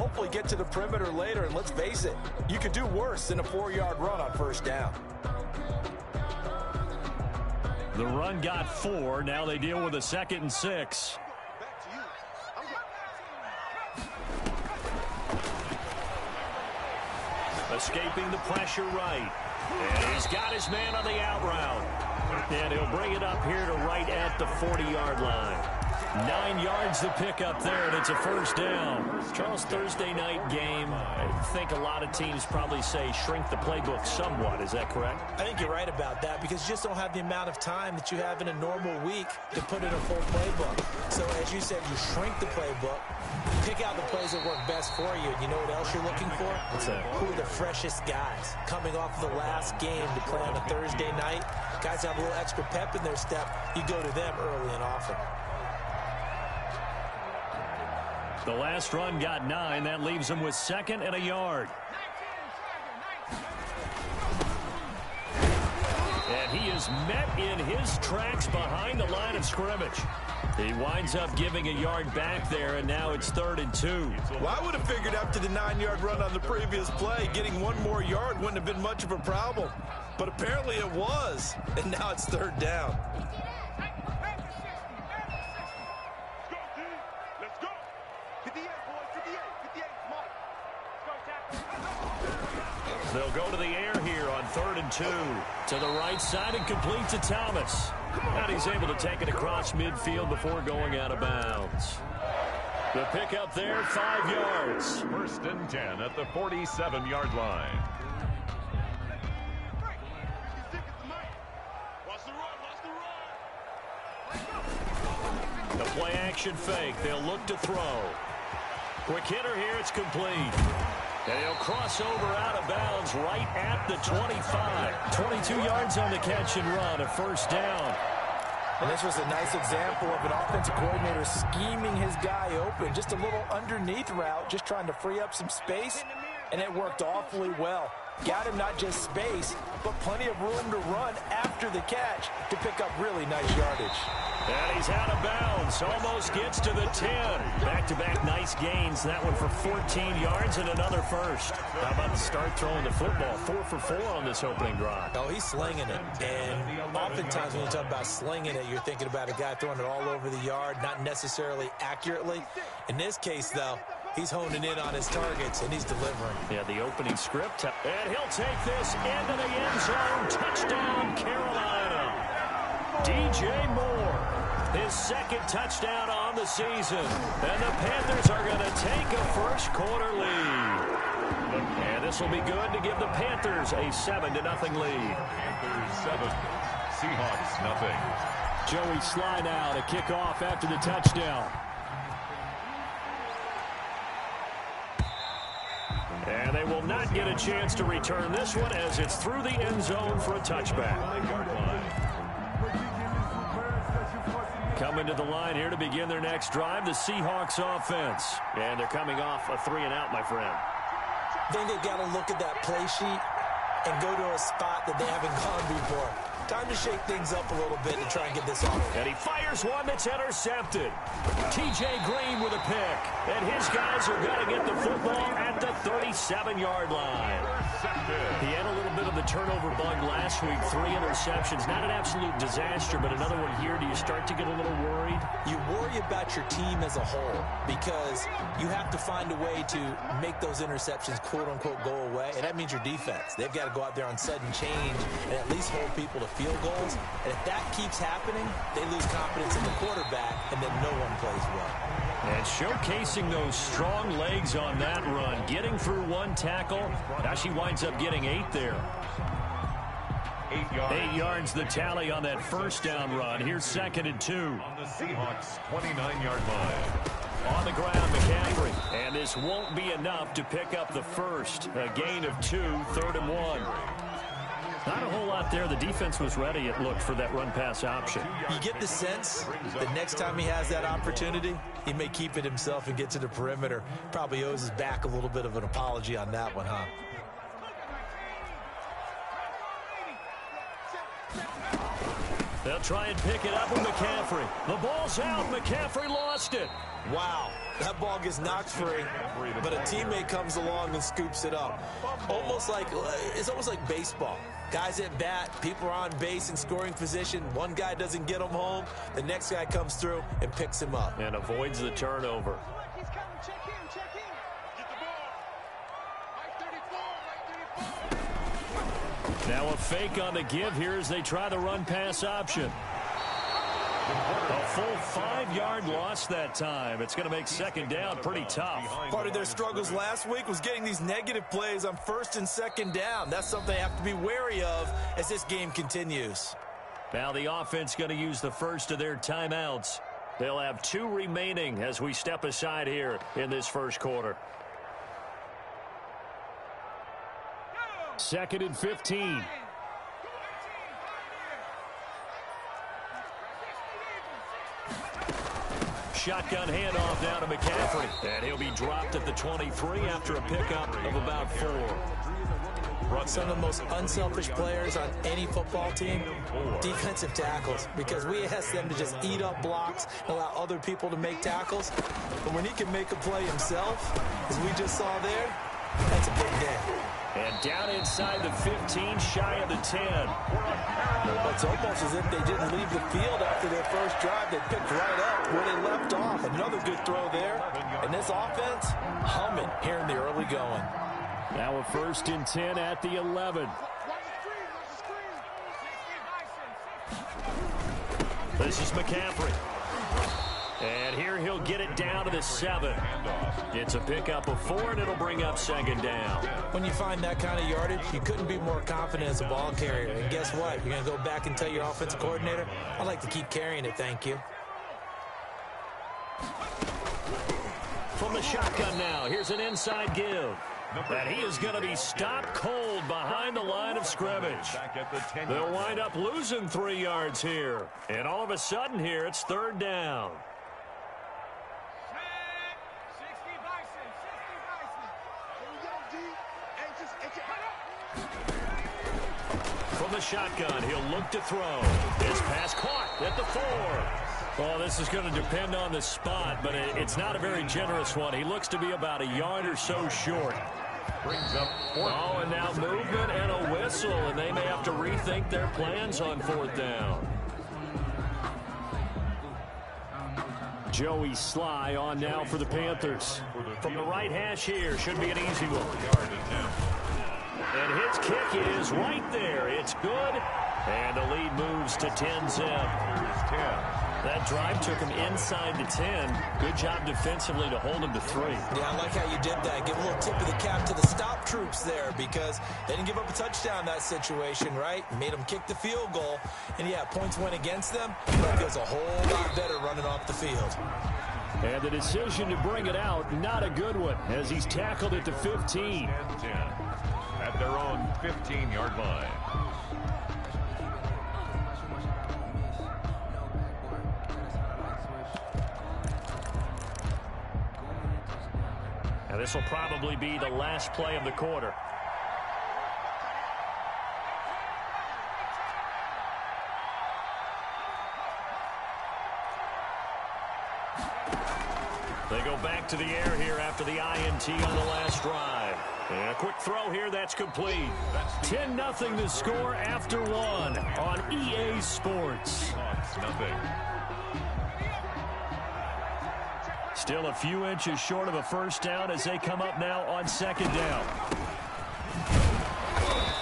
hopefully get to the perimeter later. And let's face it, you could do worse than a 4-yard run on first down. The run got 4. Now they deal with a 2nd and 6. Escaping the pressure right. And he's got his man on the out route. And he'll bring it up here to right at the 40-yard line. 9 yards to pick up there, and it's a first down. Charles, Thursday night game, I think a lot of teams probably say shrink the playbook somewhat. Is that correct? I think you're right about that because you just don't have the amount of time that you have in a normal week to put in a full playbook. So as you said, you shrink the playbook, pick out the plays that work best for you. And you know what else you're looking for? What's that? Who are the freshest guys coming off of the last game to play on a Thursday night? Guys have a little extra pep in their step. You go to them early and often. The last run got 9. That leaves him with 2nd and a yard. And he is met in his tracks behind the line of scrimmage. He winds up giving a yard back there, and now it's 3rd and 2. Well, I would have figured after the 9-yard run on the previous play, getting 1 more yard wouldn't have been much of a problem. But apparently it was, and now it's 3rd down. They'll go to the air here on 3rd and 2. To the right side and complete to Thomas. And he's able to take it across midfield before going out of bounds. The pickup there, 5 yards. 1st and 10 at the 47-yard line. The play action fake. They'll look to throw. Quick hitter here. It's complete. And he'll cross over out of bounds right at the 25. 22 yards on the catch and run, a first down. And this was a nice example of an offensive coordinator scheming his guy open. Just a little underneath route, just trying to free up some space, and it worked awfully well. Got him not just space, but plenty of room to run after the catch to pick up really nice yardage. And he's out of bounds. Almost gets to the 10. Back-to-back nice gains. That one for 14 yards and another first. How about the start throwing the football? 4 for 4 on this opening drive. Oh, he's slinging it. And oftentimes when you talk about slinging it, you're thinking about a guy throwing it all over the yard, not necessarily accurately. In this case, though, he's honing in on his targets, and he's delivering. Yeah, the opening script. And he'll take this into the end zone. Touchdown, Carolina. DJ Moore, his 2nd touchdown on the season. And the Panthers are going to take a first-quarter lead. And this will be good to give the Panthers a 7-0 lead. Panthers 7, Seahawks nothing. Joey Sly now to kick off after the touchdown. And they will not get a chance to return this one as it's through the end zone for a touchback. Coming to the line here to begin their next drive, the Seahawks offense. And they're coming off a 3-and-out, my friend. I think they've got to look at that play sheet and go to a spot that they haven't gone before. Time to shake things up a little bit to try and get this off. And he fires one that's intercepted. T.J. Green with a pick. And his guys are going to get the football at the 37-yard line. He had a little bit of the turnover bug last week. 3 interceptions. Not an absolute disaster, but another one here. Do you start to get a little worried? You worry about your team as a whole because you have to find a way to make those interceptions quote-unquote go away, and that means your defense. They've got to go out there on sudden change and at least hold people to field goals. And if that keeps happening, they lose confidence in the quarterback, and then no one plays well. And showcasing those strong legs on that run, getting through 1 tackle. Now she winds up getting 8 there. 8 yards. 8 yards the tally on that first down run. Here's 2nd and 2. On the Seahawks 29-yard line. On the ground, McCaffrey. And this won't be enough to pick up the first. A gain of 2, 3rd and 1. Not a whole lot there. The defense was ready, it looked, for that run-pass option. You get the sense that next time he has that opportunity, he may keep it himself and get to the perimeter. Probably owes his back a little bit of an apology on that one, huh? They'll try and pick it up with McCaffrey. The ball's out. McCaffrey lost it. Wow. That ball gets knocked free, but a teammate comes along and scoops it up. It's almost like baseball. Guys at bat, people are on base in scoring position. One guy doesn't get him home. The next guy comes through and picks him up. And avoids the turnover. Now a fake on the give here as they try the run-pass option. A full 5-yard loss that time. It's going to make second down pretty tough. Part of their struggles last week was getting these negative plays on first and second down. That's something they have to be wary of as this game continues. Now the offense going to use the first of their timeouts. They'll have 2 remaining as we step aside here in this first quarter. 2nd and 15. Shotgun handoff down to McCaffrey. And he'll be dropped at the 23 after a pickup of about 4. Some of the most unselfish players on any football team, defensive tackles, because we ask them to just eat up blocks and allow other people to make tackles. But when he can make a play himself, as we just saw there, that's a big day. And down inside the 15, shy of the 10. It's almost as if they didn't leave the field after their first drive. They picked right up where they left off. Another good throw there. And this offense, humming here in the early going. Now a 1st and 10 at the 11. This is McCaffrey. And here he'll get it down to the 7. It's a pickup of 4, and it'll bring up second down. When you find that kind of yardage, you couldn't be more confident as a ball carrier. And guess what? You're going to go back and tell your offensive coordinator, I'd like to keep carrying it, thank you. From the shotgun now, here's an inside give. And he is going to be stopped cold behind the line of scrimmage. They'll wind up losing 3 yards here. And all of a sudden here, it's 3rd down. From the shotgun, he'll look to throw. This pass caught at the 4. Well, this is going to depend on the spot, but it's not a very generous one. He looks to be about a yard or so short. Brings up 4th. Oh, and now movement and a whistle, and they may have to rethink their plans on 4th down. Joey Sly on now for the Panthers. From the right hash here, should be an easy one. And his kick is right there. It's good. And the lead moves to 10-zip. That drive took him inside the 10. Good job defensively to hold him to 3. Yeah, I like how you did that. Give a little tip of the cap to the stop troops there because they didn't give up a touchdown in that situation, right? Made them kick the field goal. And, yeah, points went against them. But it feels a whole lot better running off the field. And the decision to bring it out, not a good one, as he's tackled at the 15. 10 at their own 15-yard line. Now this will probably be the last play of the quarter. They go back to the air here after the INT on the last drive. And a quick throw here, that's complete. 10-0 the score after 1 on EA Sports. Nothing. Still a few inches short of a first down as they come up now on second down.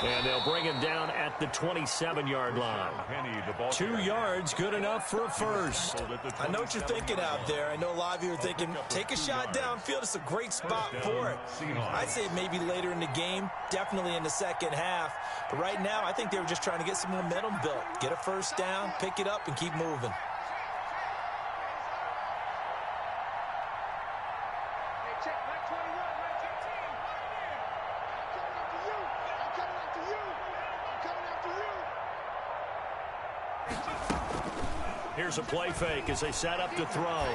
And they'll bring him down at the 27-yard line. 2 yards, good enough for a first. I know what you're thinking out there. I know a lot of you are thinking, take a shot downfield. It's a great spot for it. I'd say maybe later in the game, definitely in the second half. But right now, I think they were just trying to get some momentum built. Get a first down, pick it up, and keep moving. Here's a play fake as they set up to throw.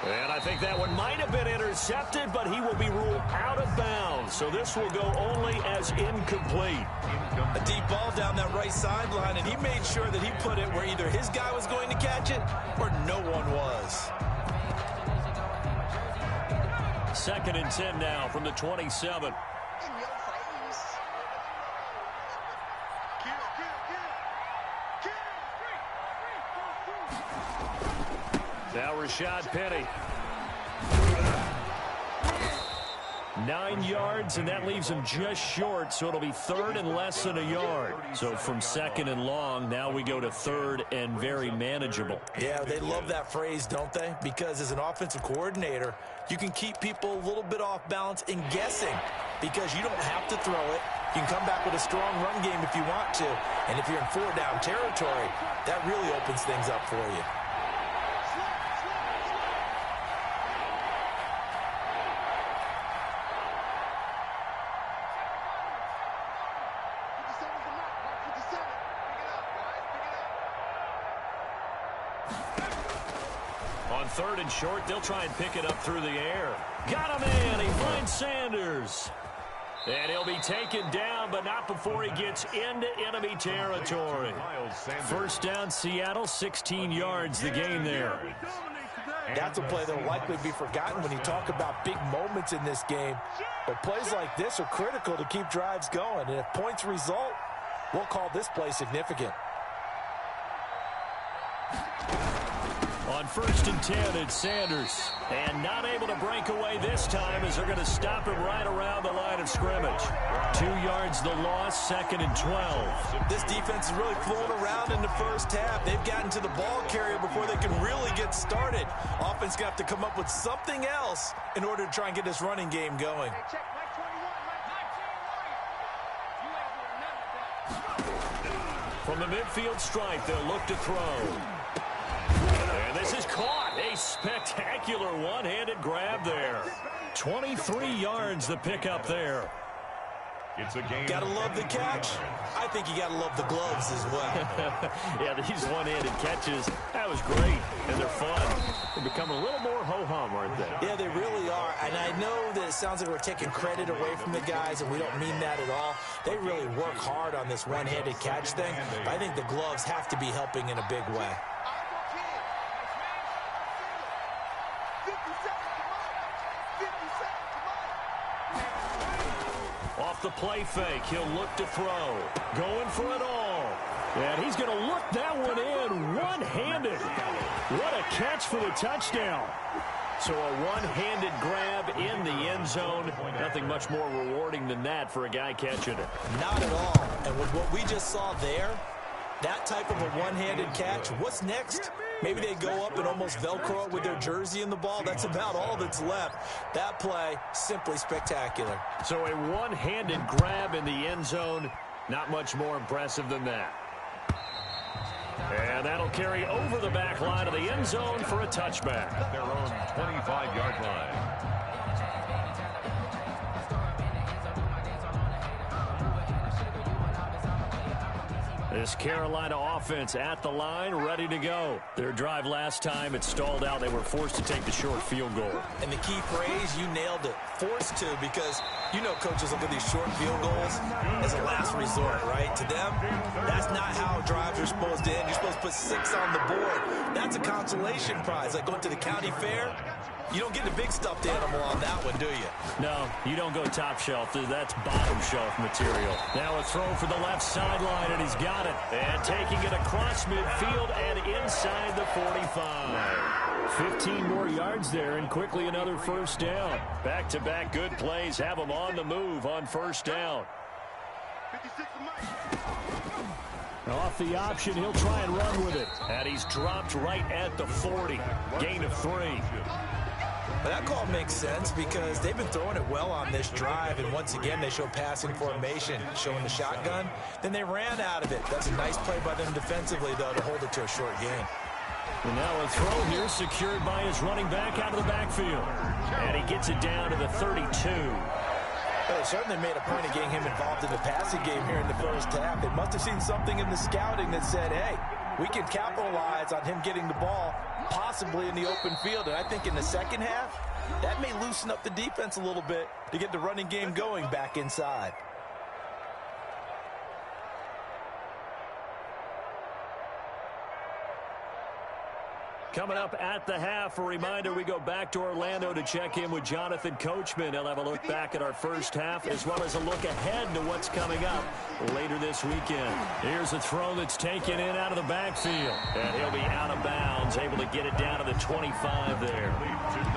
And I think that one might have been intercepted, but he will be ruled out of bounds. So this will go only as incomplete. A deep ball down that right sideline, and he made sure that he put it where either his guy was going to catch it or no one was. 2nd and 10 now from the 27. Now Rashad Penny. 9 yards, and that leaves him just short, so it'll be 3rd and less than a yard. So from 2nd and long, now we go to 3rd and very manageable. Yeah, they love that phrase, don't they? Because as an offensive coordinator, you can keep people a little bit off balance and guessing because you don't have to throw it. You can come back with a strong run game if you want to. And if you're in 4-down territory, that really opens things up for you. On 3rd and short, they'll try and pick it up through the air. Got him in. He finds Sanders. And he'll be taken down, but not before he gets into enemy territory. 1st down, Seattle, 16 yards the gain there. That's a play that will likely be forgotten when you talk about big moments in this game. But plays like this are critical to keep drives going. And if points result, we'll call this play significant. On 1st and 10, it's Sanders. And not able to break away this time as they're going to stop him right around the line of scrimmage. 2 yards the loss, 2nd and 12. This defense is really flowing around in the first half. They've gotten to the ball carrier before they can really get started. Offense got to come up with something else in order to try and get this running game going. From the midfield stripe, they'll look to throw. And this is caught. A spectacular one-handed grab there. 23 yards the pickup there. It's a game. Gotta love the catch. I think you gotta love the gloves as well. Yeah, these one-handed catches, that was great, and they're fun. They become a little more ho-hum, aren't they? Yeah, they really are. And I know that it sounds like we're taking credit away from the guys, and we don't mean that at all. They really work hard on this one-handed catch thing. But I think the gloves have to be helping in a big way. Off the play fake, he'll look to throw. Going for it all. And he's going to look that one in one-handed. What a catch for the touchdown. So a one-handed grab in the end zone. Nothing much more rewarding than that for a guy catching it. Not at all. And with what we just saw there, that type of a one-handed catch, what's next? Maybe they go up and almost Velcro it with their jersey in the ball. That's about all that's left. That play, simply spectacular. So a one-handed grab in the end zone, not much more impressive than that. And that'll carry over the back line of the end zone for a touchback. At their own 25-yard line. This Carolina offense at the line, ready to go. Their drive last time, it stalled out. They were forced to take the short field goal. And the key phrase, you nailed it. Forced to, because you know coaches look at these short field goals as a last resort, right? To them, that's not how drives are supposed to end. You're supposed to put 6 on the board. That's a consolation prize. Like going to the county fair, you don't get the big stuffed animal on that one, do you? No, you don't go top shelf. That's bottom shelf material. Now a throw for the left sideline, and he's got it. And taking it across midfield and inside the 45. 15 more yards there, and quickly another first down. Back-to-back good plays have him on the move on first down. Off the option, he'll try and run with it. And he's dropped right at the 40. Gain of 3. But that call makes sense because they've been throwing it well on this drive, and once again they show passing formation, showing the shotgun. Then they ran out of it. That's a nice play by them defensively, though, to hold it to a short gain. And now a throw here secured by his running back out of the backfield. And he gets it down to the 32. Well, they certainly made a point of getting him involved in the passing game here in the first half. They must have seen something in the scouting that said, hey, we can capitalize on him getting the ball possibly in the open field. And I think in the second half, that may loosen up the defense a little bit to get the running game going back inside. Coming up at the half, a reminder, we go back to Orlando to check in with Jonathan Coachman. He'll have a look back at our first half as well as a look ahead to what's coming up later this weekend. Here's a throw that's taken in out of the backfield. And he'll be out of bounds, able to get it down to the 25 there.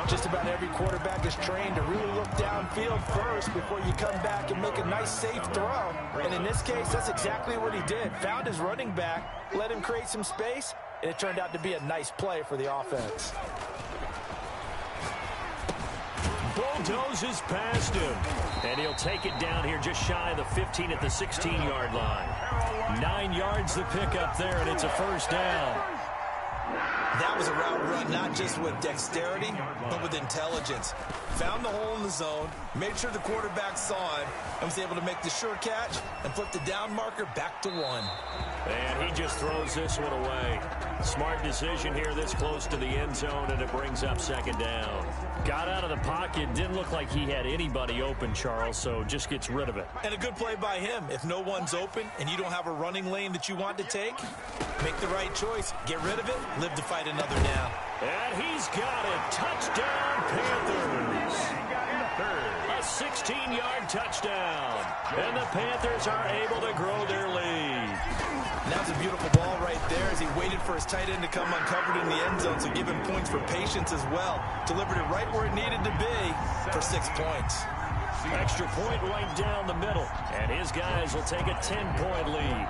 Just about every quarterback is trained to really look downfield first before you come back and make a nice, safe throw. And in this case, that's exactly what he did. Found his running back, let him create some space, and it turned out to be a nice play for the offense. Bulldozes past him. And he'll take it down here just shy of the 15 at the 16-yard line. 9 yards to pick up there, and it's a first down. That was a route run, not just with dexterity, but with intelligence. Found the hole in the zone, made sure the quarterback saw him, and was able to make the sure catch and flip the down marker back to 1. And he just throws this one away. Smart decision here this close to the end zone, and it brings up second down. Got out of the pocket, didn't look like he had anybody open, Charles, so just gets rid of it. And a good play by him. If no one's open and you don't have a running lane that you want to take, make the right choice. Get rid of it, live to fight another down. And he's got it. Touchdown, Panthers. A 16-yard touchdown. And the Panthers are able to grow their lead. And that was a beautiful ball right there as he waited for his tight end to come uncovered in the end zone, so give him points for patience as well. Delivered it right where it needed to be for 6 points. Extra point right down the middle. And his guys will take a 10-point lead.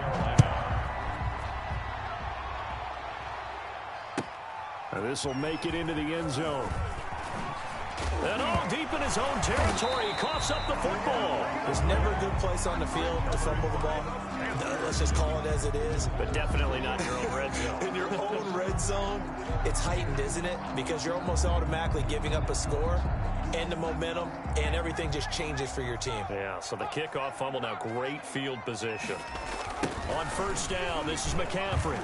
And this will make it into the end zone. And all deep in his own territory, he coughs up the football. There's never a good place on the field to fumble the ball. Let's just call it as it is. But definitely not in your own red zone. In your own red zone, it's heightened, isn't it? Because you're almost automatically giving up a score and the momentum, and everything just changes for your team. Yeah, so the kickoff fumble, now great field position. On first down, this is McCaffrey.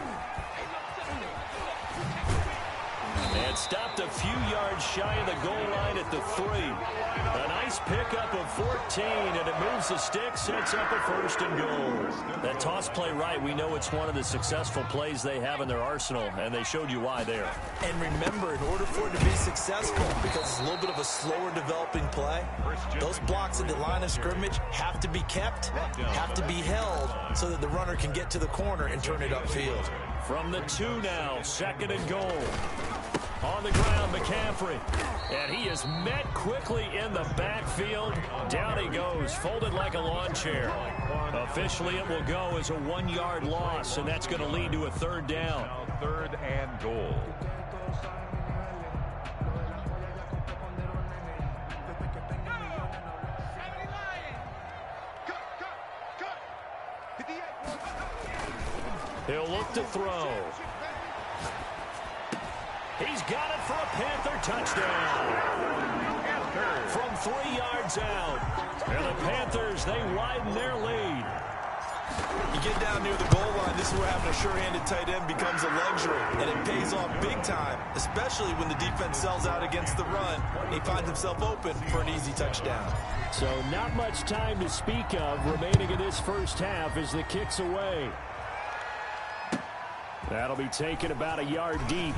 And stopped a few yards shy of the goal line at the 3. A nice pickup of 14, and it moves the stick, sets up a first and goal. That toss play right, we know it's one of the successful plays they have in their arsenal, and they showed you why there. And remember, in order for it to be successful, because it's a little bit of a slower developing play, those blocks at the line of scrimmage have to be kept, have to be held, so that the runner can get to the corner and turn it upfield. From the 2 now, second and goal. On the ground, McCaffrey. And he is met quickly in the backfield. Down he goes, folded like a lawn chair. Officially, it will go as a 1-yard loss, and that's going to lead to a third down. Third and goal. He'll look to throw. He's got it for a Panther touchdown. From 3 yards out. And the Panthers, they widen their lead. You get down near the goal line, this is where having a sure-handed tight end becomes a luxury, and it pays off big time, especially when the defense sells out against the run. He finds himself open for an easy touchdown. So not much time to speak of remaining in this first half as the kick's away. That'll be taken about a yard deep.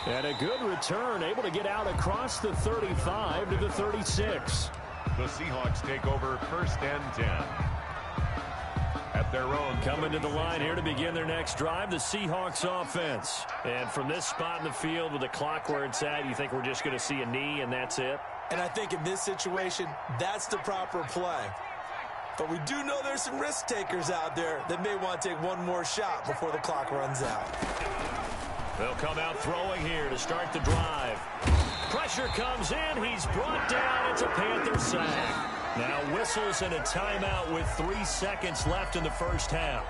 And a good return, able to get out across the 35 to the 36. The Seahawks take over first and 10. At their own. Coming to the line here to begin their next drive, the Seahawks offense. And from this spot in the field with the clock where it's at, you think we're just going to see a knee and that's it? And I think in this situation, that's the proper play. But we do know there's some risk takers out there that may want to take one more shot before the clock runs out. They'll come out throwing here to start the drive. Pressure comes in. He's brought down. It's a Panther sack. Now whistles and a timeout with 3 seconds left in the first half.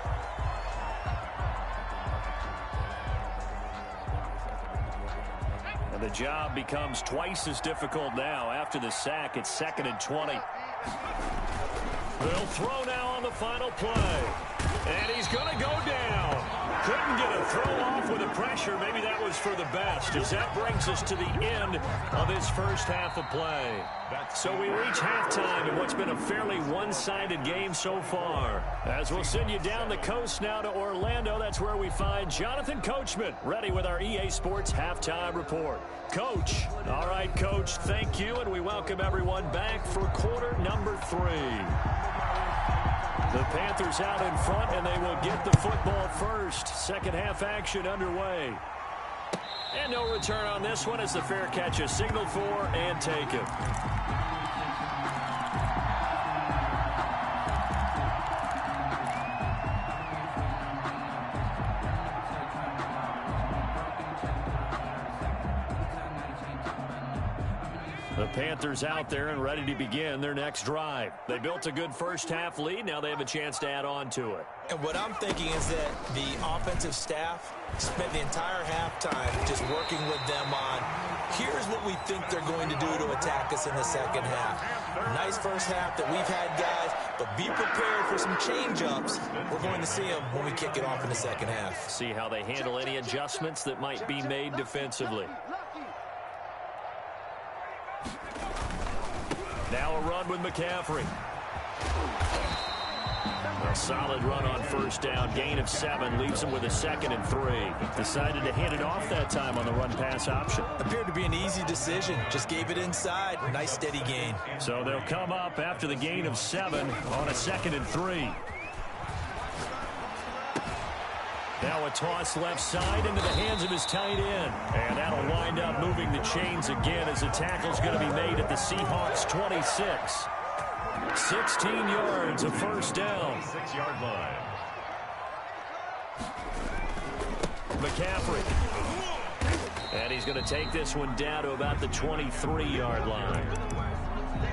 And the job becomes twice as difficult now. After the sack, it's 2nd and 20. They'll throw now on the final play. And he's going to go down. Couldn't get a throw off with the pressure. Maybe that was for the best, as that brings us to the end of this first half of play. So we reach halftime in what's been a fairly one-sided game so far. As we'll send you down the coast now to Orlando, that's where we find Jonathan Coachman, ready with our EA Sports Halftime Report. Coach. All right, Coach, thank you, and we welcome everyone back for quarter number 3. The Panthers out in front, and they will get the football first. Second half action underway. And no return on this one as the fair catch is signaled for and taken. The Panthers out there and ready to begin their next drive. They built a good first half lead. Now they have a chance to add on to it. And what I'm thinking is that the offensive staff spent the entire halftime just working with them on, here's what we think they're going to do to attack us in the second half. Nice first half that we've had, guys, but be prepared for some change-ups. We're going to see them when we kick it off in the second half. See how they handle any adjustments that might be made defensively. Now a run with McCaffrey. A solid run on first down. Gain of 7 leaves him with a 2nd and 3. Decided to hand it off that time on the run-pass option. Appeared to be an easy decision. Just gave it inside. Nice steady gain. So they'll come up after the gain of 7 on a 2nd and 3. Now a toss left side into the hands of his tight end. And that'll wind up moving the chains again as the tackle's going to be made at the Seahawks' 26. 16 yards, a first down. 6-yard line. McCaffrey. And he's going to take this one down to about the 23-yard line.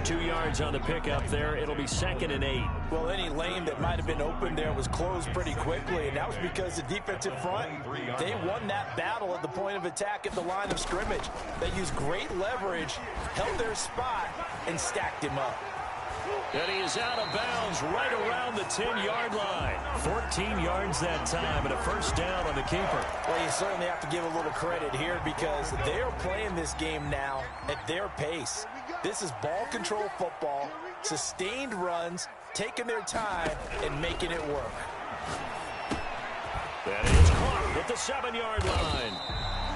2 yards on the pickup there. It'll be 2nd and 8. Well, any lane that might have been open there was closed pretty quickly, and that was because the defensive front, they won that battle at the point of attack at the line of scrimmage. They used great leverage, held their spot, and stacked him up. And he is out of bounds right around the 10-yard line. 14 yards that time and a first down on the keeper. Well, you certainly have to give a little credit here because they're playing this game now at their pace. This is ball control football, sustained runs, taking their time, and making it work. That is caught at the 7-yard line.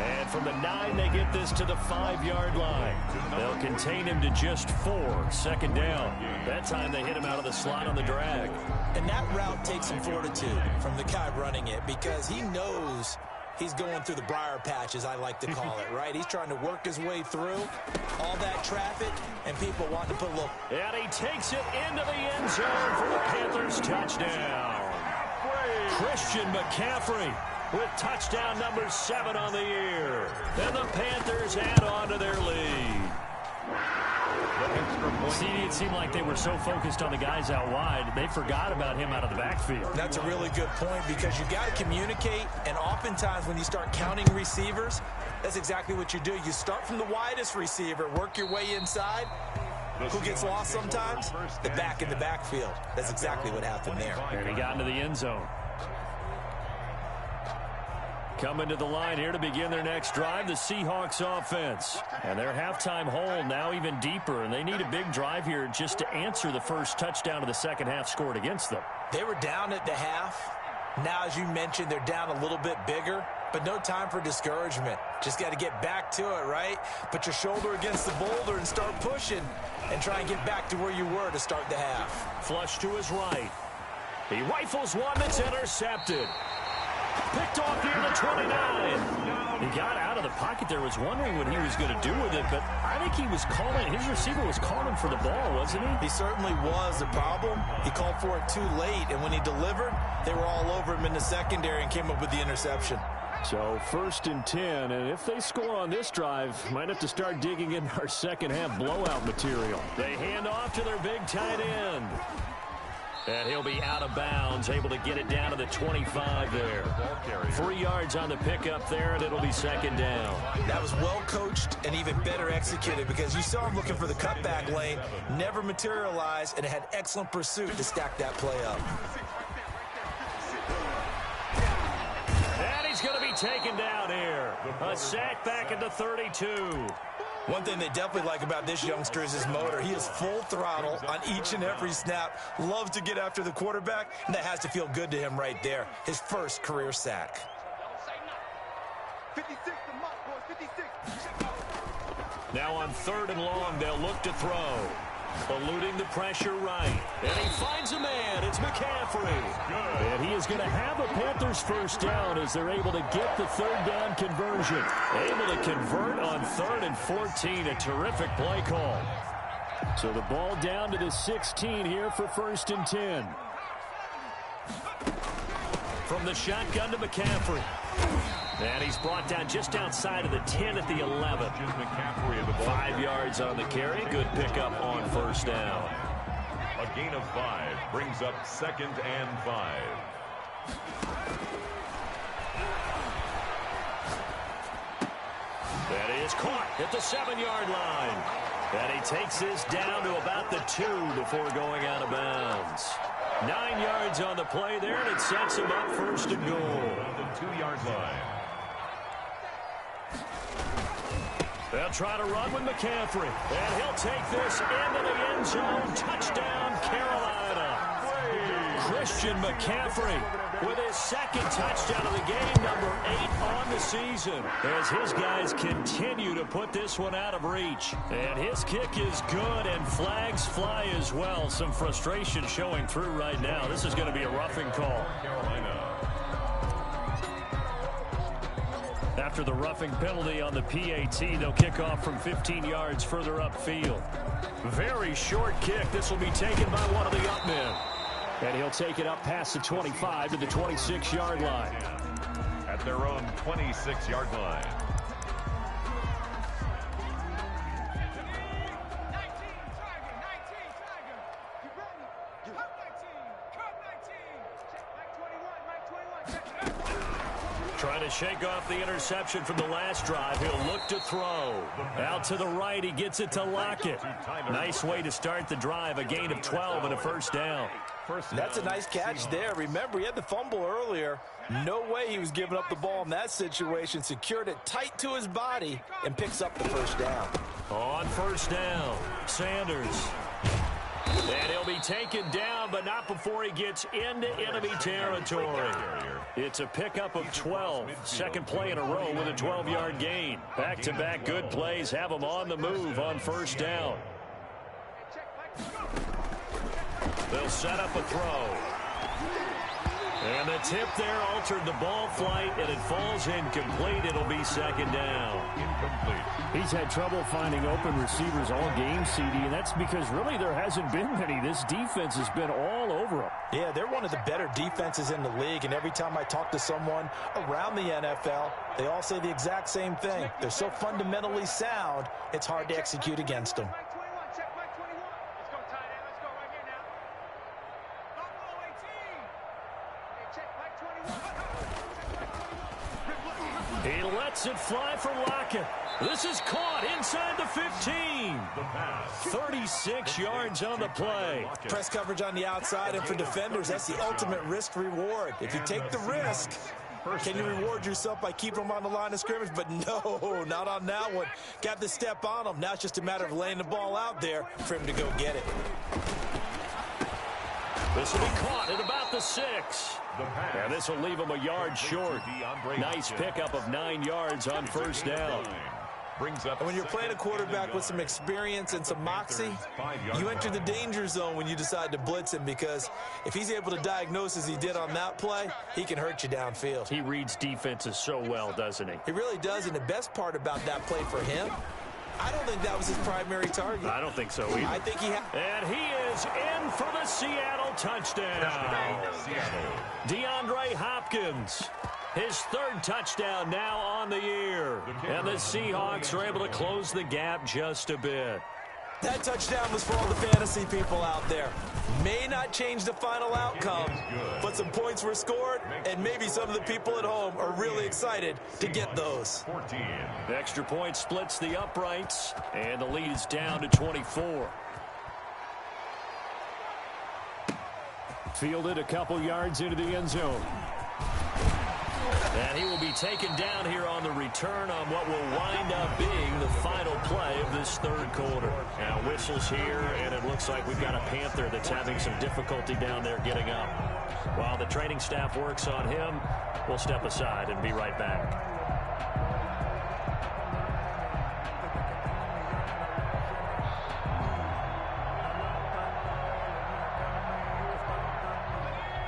And from the 9, they get this to the 5-yard line. They'll contain him to just 4. 2nd down. That time they hit him out of the slot on the drag. And that route takes some fortitude from the guy running it because he knows he's going through the briar patch, as I like to call it, right? He's trying to work his way through all that traffic and people wanting to put a little... And he takes it into the end zone for the Panthers touchdown. Christian McCaffrey with touchdown number 7 on the year. And the Panthers add on to their lead. See, it seemed like they were so focused on the guys out wide, they forgot about him out of the backfield. That's a really good point because you got to communicate, and oftentimes when you start counting receivers, that's exactly what you do. You start from the widest receiver, work your way inside. Who gets lost sometimes? The back in the backfield. That's exactly what happened there. And he got into the end zone. Coming to the line here to begin their next drive, the Seahawks offense. And their halftime hole now even deeper, and they need a big drive here just to answer the first touchdown of the second half scored against them. They were down at the half. Now, as you mentioned, they're down a little bit bigger, but no time for discouragement. Just got to get back to it, right? Put your shoulder against the boulder and start pushing and try and get back to where you were to start the half. Flush to his right. He rifles one that's intercepted. Picked off near the 29. He got out of the pocket there, was wondering what he was going to do with it, but I think he was calling, his receiver was calling for the ball, wasn't he? He certainly was. The problem, he called for it too late, and when he delivered, they were all over him in the secondary and came up with the interception. So 1st and 10, and if they score on this drive, might have to start digging in our second half blowout material. They hand off to their big tight end. And he'll be out of bounds, able to get it down to the 25 there. 3 yards on the pickup there, and it'll be second down. That was well coached and even better executed because you saw him looking for the cutback lane, never materialized, and had excellent pursuit to stack that play up. going to be taken down here. A sack back into 32. One thing they definitely like about this youngster is his motor. He is full throttle on each and every snap. Loves to get after the quarterback, and that has to feel good to him right there. His first career sack. 56 to Mark, boys, 56. Now on 3rd and long, they'll look to throw. Eluding the pressure right. And he finds a man. It's McCaffrey. Good. And he is going to have a Panthers first down as they're able to get the 3rd down conversion. Able to convert on 3rd and 14. A terrific play call. So the ball down to the 16 here for 1st and 10. From the shotgun to McCaffrey. And he's brought down just outside of the 10 at the 11. 5 yards on the carry. Good pickup on 1st down. A gain of 5 brings up 2nd and 5. That is caught at the 7-yard line. And he takes this down to about the 2 before going out of bounds. 9 yards on the play there, and it sets him up 1st and goal. The 2-yard line. They'll try to run with McCaffrey. And he'll take this into the end zone. Touchdown, Carolina. Christian McCaffrey with his 2nd touchdown of the game, number 8 on the season, as his guys continue to put this one out of reach. And his kick is good, and flags fly as well. Some frustration showing through right now. This is going to be a roughing call. Carolina. After the roughing penalty on the PAT, they'll kick off from 15 yards further upfield. Very short kick. This will be taken by one of the up men. And he'll take it up past the 25 to the 26-yard line. At their own 26-yard line. Trying to shake off the interception from the last drive. He'll look to throw. Out to the right. He gets it to Lockett. Nice way to start the drive. A gain of 12 and a 1st down. That's a nice catch there. Remember, he had the fumble earlier. No way he was giving up the ball in that situation. Secured it tight to his body and picks up the 1st down. On 1st down, Sanders. And he'll be taken down, but not before he gets into enemy territory. It's a pickup of 12. 2nd play in a row with a 12-yard gain. Back-to-back good plays have him on the move on 1st down. They'll set up a throw. And the tip there altered the ball flight, and it falls incomplete. It'll be 2nd down. Incomplete. He's had trouble finding open receivers all game, CD, and that's because really there hasn't been many. This defense has been all over him. Yeah, they're one of the better defenses in the league, and every time I talk to someone around the NFL, they all say the exact same thing. They're so fundamentally sound, it's hard to execute against them. He lets it fly for Lockett. This is caught inside the 15. 36 yards on the play. Press coverage on the outside, and for defenders, that's the ultimate risk reward. If you take the risk, can you reward yourself by keeping them on the line of scrimmage? But no, not on that one. Got to step on them. Now it's just a matter of laying the ball out there for him to go get it. This will be caught at about the 6. And this will leave him a yard short. Nice pickup of 9 yards on 1st down. And when you're playing a quarterback with some experience and some moxie, you enter the danger zone when you decide to blitz him, because if he's able to diagnose as he did on that play, he can hurt you downfield. He reads defenses so well, doesn't he? He really does, and the best part about that play for him, I don't think that was his primary target. I don't think so either. I think he had. And he is in for the Seattle touchdown. DeAndre Hopkins. His 3rd touchdown now on the year. And the Seahawks are able to close the gap just a bit. That touchdown was for all the fantasy people out there. May not change the final outcome, but some points were scored, and maybe some of the people at home are really excited to get those. 14. The extra point splits the uprights, and the lead is down to 24. Fielded a couple yards into the end zone. And he will be taken down here on the return on what will wind up being the final play of this third quarter. Now whistles here, and it looks like we've got a Panther that's having some difficulty down there getting up. While the training staff works on him, we'll step aside and be right back.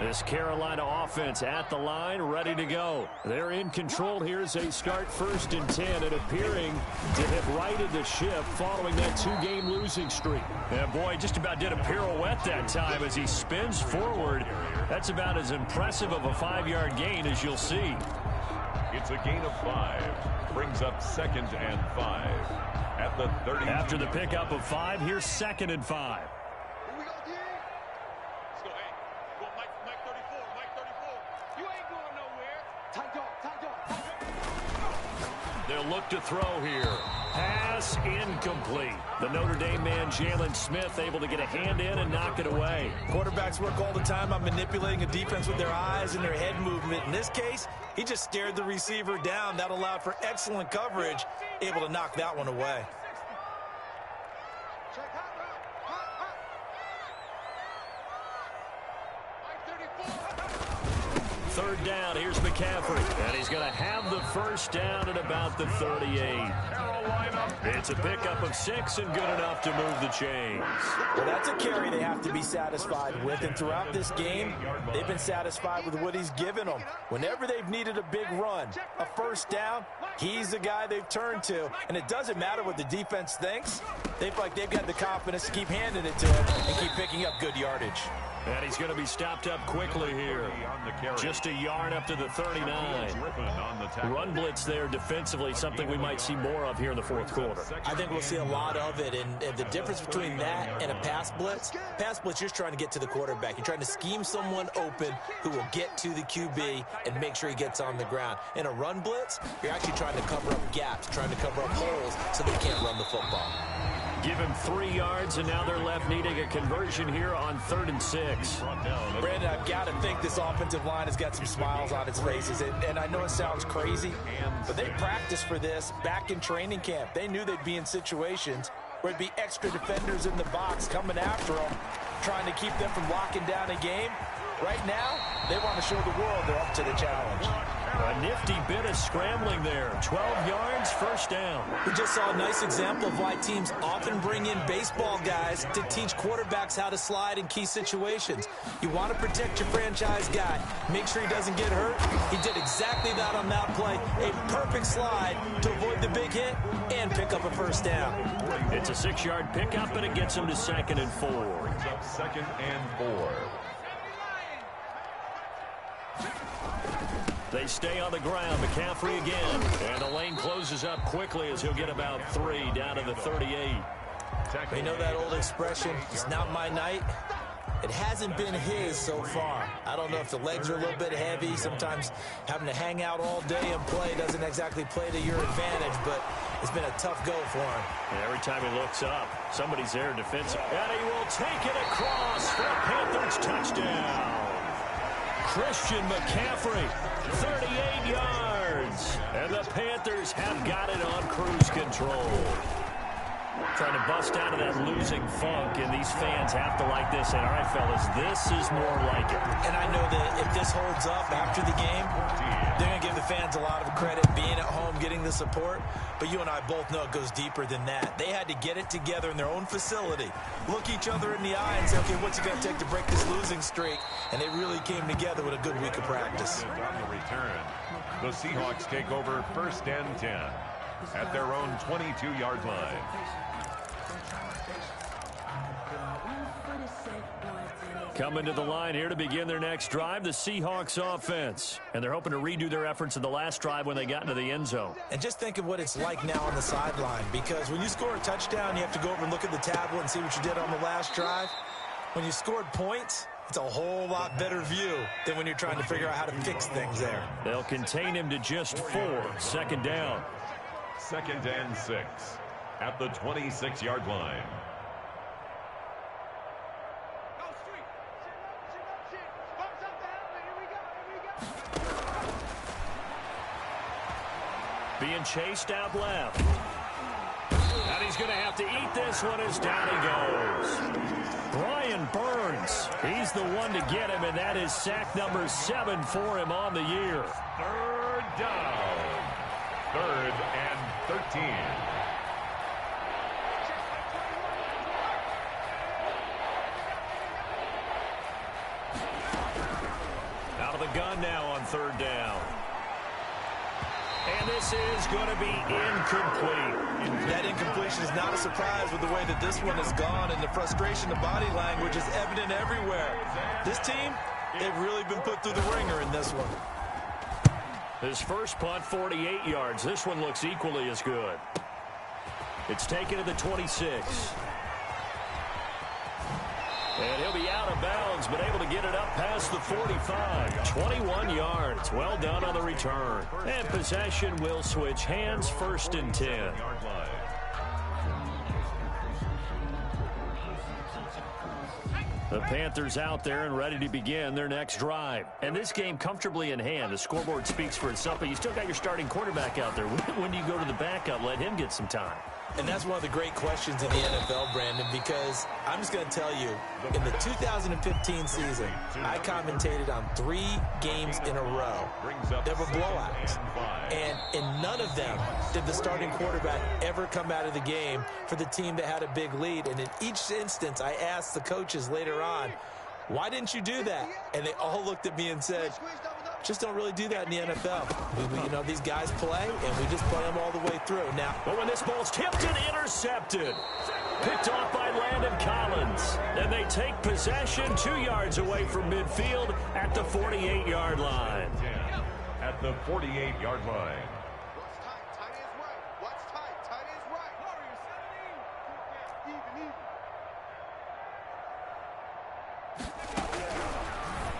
This Carolina offense at the line, ready to go. They're in control here as they start 1st and 10 and appearing to have righted the ship following that 2-game losing streak. Yeah, boy, just about did a pirouette that time as he spins forward. That's about as impressive of a 5-yard gain as you'll see. It's a gain of 5. Brings up 2nd and 5 at the 30. After the pickup of 5, here's 2nd and 5. They'll look to throw here. Pass incomplete. The Notre Dame man, Jalen Smith, able to get a hand in and knock it away. Quarterbacks work all the time on manipulating a defense with their eyes and their head movement. In this case, he just stared the receiver down. That allowed for excellent coverage, able to knock that one away. Third down, here's McCaffrey, and he's going to have the first down at about the 38. It's a pickup of 6 and good enough to move the chains. Well, that's a carry they have to be satisfied with, and throughout this game, they've been satisfied with what he's given them. Whenever they've needed a big run, a first down, he's the guy they've turned to, and it doesn't matter what the defense thinks. They feel like they've got the confidence to keep handing it to him and keep picking up good yardage. And he's going to be stopped up quickly here. Just a yard up to the 39. Run blitz there defensively, something we might see more of here in the fourth quarter. I think we'll see a lot of it, and the difference between that and a pass blitz, you're trying to get to the quarterback. You're trying to scheme someone open who will get to the QB and make sure he gets on the ground. In a run blitz, you're actually trying to cover up gaps, trying to cover up holes so they can't run the football. Give him 3 yards, and now they're left needing a conversion here on 3rd and 6. Brandon, I've got to think this offensive line has got some smiles on its faces. And I know it sounds crazy, but they practiced for this back in training camp. They knew they'd be in situations where it'd be extra defenders in the box coming after them, trying to keep them from locking down a game. Right now, they want to show the world they're up to the challenge. A nifty bit of scrambling there. 12 yards, first down. We just saw a nice example of why teams often bring in baseball guys to teach quarterbacks how to slide in key situations. You want to protect your franchise guy. Make sure he doesn't get hurt. He did exactly that on that play. A perfect slide to avoid the big hit and pick up a first down. It's a 6-yard pickup, and it gets him to 2nd and 4. Brings up 2nd and 4. They stay on the ground. McCaffrey again. And the lane closes up quickly as he'll get about 3 down to the 38. You know that old expression, it's not my night? It hasn't been his so far. I don't know if the legs are a little bit heavy. Sometimes having to hang out all day and play doesn't exactly play to your advantage, but it's been a tough go for him. And every time he looks up, somebody's there defensive. And he will take it across for a Panthers touchdown. Christian McCaffrey, 38 yards. And the Panthers have got it on cruise control. Trying to bust out of that losing funk, and these fans have to like this. And all right, fellas, this is more like it. And I know that if this holds up after the game, they're going to give the fans a lot of credit being at home, getting the support. But you and I both know it goes deeper than that. They had to get it together in their own facility, look each other in the eye and say, okay, what's it going to take to break this losing streak? And they really came together with a good week of practice. On the return, the Seahawks take over 1st and 10 at their own 22-yard line. Coming to the line here to begin their next drive, the Seahawks offense. And they're hoping to redo their efforts in the last drive when they got into the end zone. And just think of what it's like now on the sideline, because when you score a touchdown, you have to go over and look at the tablet and see what you did on the last drive. When you scored points, it's a whole lot better view than when you're trying to figure out how to fix things there. They'll contain him to just 4. 2nd down. 2nd and 6 at the 26-yard line. being chased out left. And he's going to have to eat this one as down he goes. Brian Burns, he's the one to get him, and that is sack number 7 for him on the year. Third down. 3rd and 13. Out of the gun now on 3rd down. And this is going to be incomplete. That incompletion is not a surprise with the way that this one has gone, and the frustration, the body language is evident everywhere. This team, they've really been put through the ringer in this one. His first punt, 48 yards. This one looks equally as good. It's taken to the 26. And he'll be out of bounds, but able to get it up past the 45. 21 yards. Well done on the return. And possession will switch hands, 1st and 10. The Panthers out there and ready to begin their next drive. And this game comfortably in hand. The scoreboard speaks for itself, but you still got your starting quarterback out there. When do you go to the backup? Let him get some time. And that's one of the great questions in the NFL, Brandon, because I'm just going to tell you, in the 2015 season, I commentated on 3 games in a row. There were blowouts. And in none of them did the starting quarterback ever come out of the game for the team that had a big lead. And in each instance, I asked the coaches later on, why didn't you do that? And they all looked at me and said, just don't really do that in the NFL. You know, these guys play, and we just play them all the way through. Now, but when this ball's tipped and intercepted, picked off by Landon Collins, and they take possession 2 yards away from midfield at the 48-yard line. At the 48-yard line.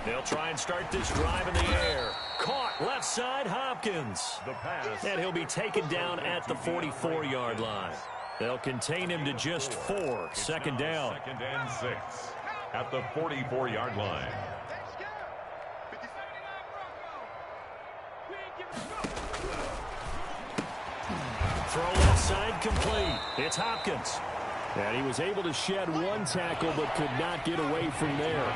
They'll try and start this drive in the air. Caught left side, Hopkins. The pass. And he'll be taken down at the 44-yard line. They'll contain him to just 4. 2nd down. 2nd and 6. At the 44-yard line. Throw left side complete. It's Hopkins. And he was able to shed 1 tackle but could not get away from there.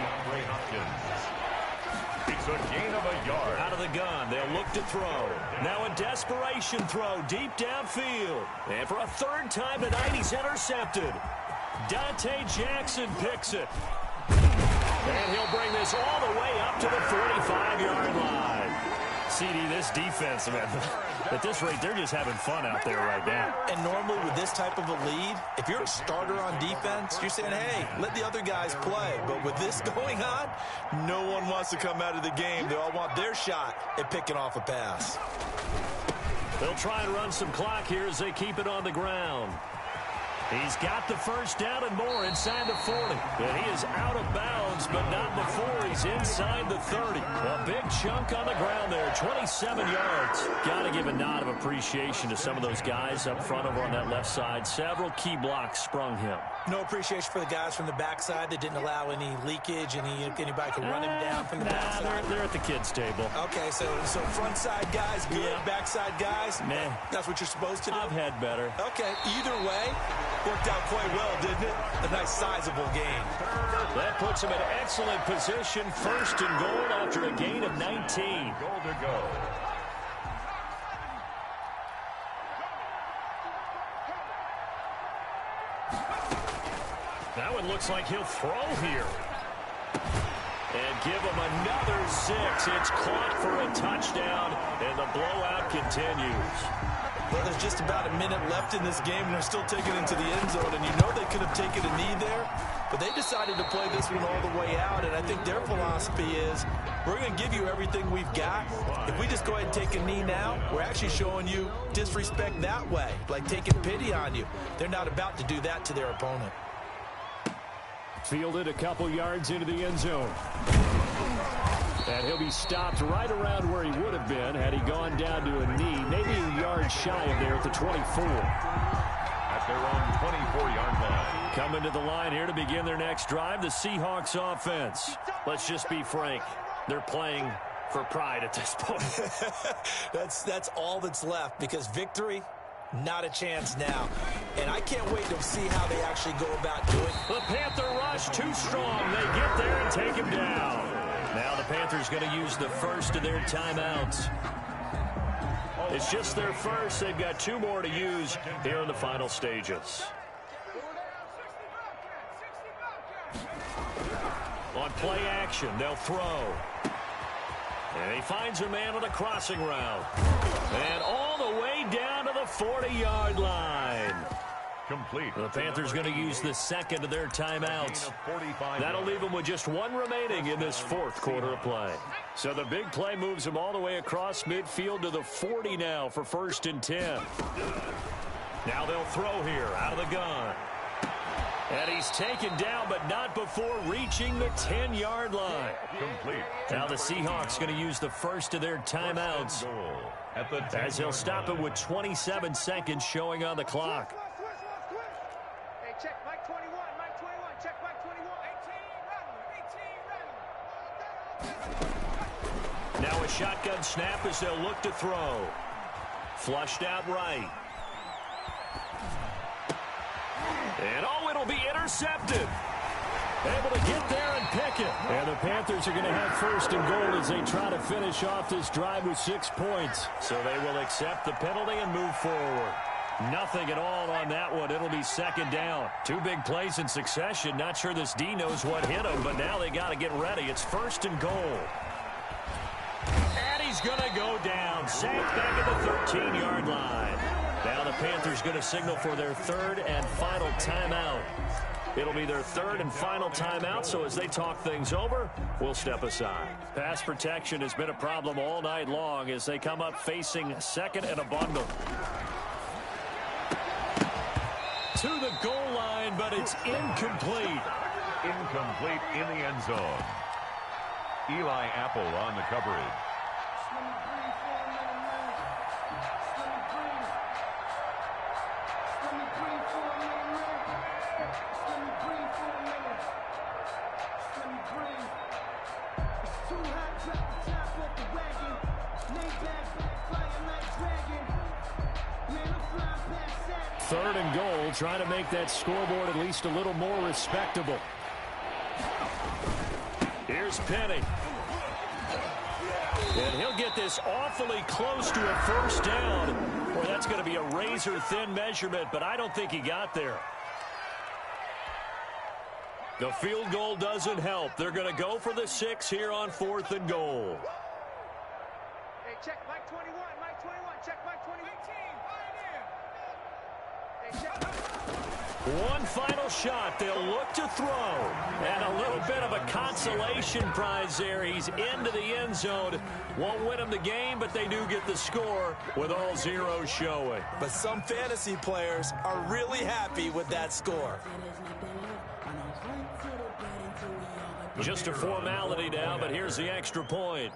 It's a gain of a yard. Out of the gun, they'll look to throw. Now a desperation throw deep downfield. And for a 3rd time tonight, he's intercepted. Dante Jackson picks it. And he'll bring this all the way up to the 45-yard line. CD, this defense, man, at this rate, they're just having fun out there right now. And normally with this type of a lead, if you're a starter on defense, you're saying, hey, let the other guys play. But with this going on, no one wants to come out of the game. They all want their shot at picking off a pass. They'll try and run some clock here as they keep it on the ground. He's got the 1st down and more inside the 40. And he is out of bounds, but not before he's inside the 30. A big chunk on the ground there, 27 yards. Got to give a nod of appreciation to some of those guys up front over on that left side. Several key blocks sprung him. No appreciation for the guys from the backside that didn't allow any leakage, anybody could run him down from the backside. They're at the kids' table. Okay, so front side guys, good. Yeah. Backside guys, man, that's what you're supposed to do. I've had better. Okay, either way, worked out quite well, didn't it? A nice sizable gain. That puts him in excellent position, 1st and goal after a gain of 19. Goal to go. That one looks like he'll throw here. And give him another 6. It's caught for a touchdown, and the blowout continues. Well, there's just about a minute left in this game, and they're still taking it into the end zone. And you know they could have taken a knee there, but they decided to play this one all the way out. And I think their philosophy is, we're going to give you everything we've got. If we just go ahead and take a knee now, we're actually showing you disrespect that way, like taking pity on you. They're not about to do that to their opponent. Fielded a couple yards into the end zone. And he'll be stopped right around where he would have been had he gone down to a knee, maybe a yard shy of there at the 24. At their own 24-yard line. Coming to the line here to begin their next drive, the Seahawks offense. Let's just be frank. They're playing for pride at this point. That's all that's left, because victory, not a chance now. And I can't wait to see how they actually go about doing it. The Panther rush too strong. They get there and take him down. Now the Panthers going to use the first of their timeouts. It's just their first. They've got 2 more to use here in the final stages. On play action, they'll throw. And he finds a man on the crossing route. And all the way down to the 40-yard line. Complete. The Panthers going to use the second of their timeouts. That'll leave them with just 1 remaining in this 4th quarter of play. So the big play moves them all the way across midfield to the 40 now for 1st and 10. Now they'll throw here out of the gun. And he's taken down, but not before reaching the 10-yard line. Complete. Now the Seahawks going to use the first of their timeouts, as they'll stop it with 27 seconds showing on the clock. Hey, check Mike 21, Mike 21, check Mike 21. 18, Now a shotgun snap as they'll look to throw. Flushed out right. And it'll be intercepted. Able to get there and pick it. And the Panthers are going to have 1st and goal as they try to finish off this drive with 6 points. So they will accept the penalty and move forward. Nothing at all on that one. It'll be 2nd down. 2 big plays in succession. Not sure this D knows what hit him, but now they got to get ready. It's 1st and goal. And he's going to go down. Sacked back at the 13-yard line. Now the Panthers going to signal for their 3rd and final timeout. It'll be their 3rd and final timeout, so as they talk things over, we'll step aside. Pass protection has been a problem all night long as they come up facing 2nd and a bundle. To the goal line, but it's incomplete. Incomplete in the end zone. Eli Apple on the coverage. Third and goal, trying to make that scoreboard at least a little more respectable. Here's Penny. And he'll get this awfully close to a 1st down. Boy, that's going to be a razor-thin measurement, but I don't think he got there. The field goal doesn't help. They're going to go for the 6 here on 4th and goal. Hey, check Mike 21, Mike 21, check Mike 21. 18, hey, check. One final shot. They'll look to throw. And a little bit of a consolation prize there. He's into the end zone. Won't win them the game, but they do get the score with all zeros showing. But some fantasy players are really happy with that score. Just a formality now, but here's the extra point.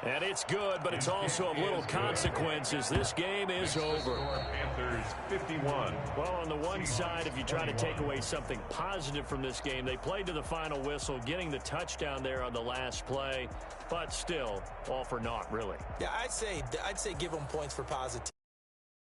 And it's good, but it's also of little consequence as this game is over. Panthers 51. Well, on the one side, if you try to take away something positive from this game, they played to the final whistle, getting the touchdown there on the last play, but still, all for naught, really. Yeah, I'd say give them points for positive.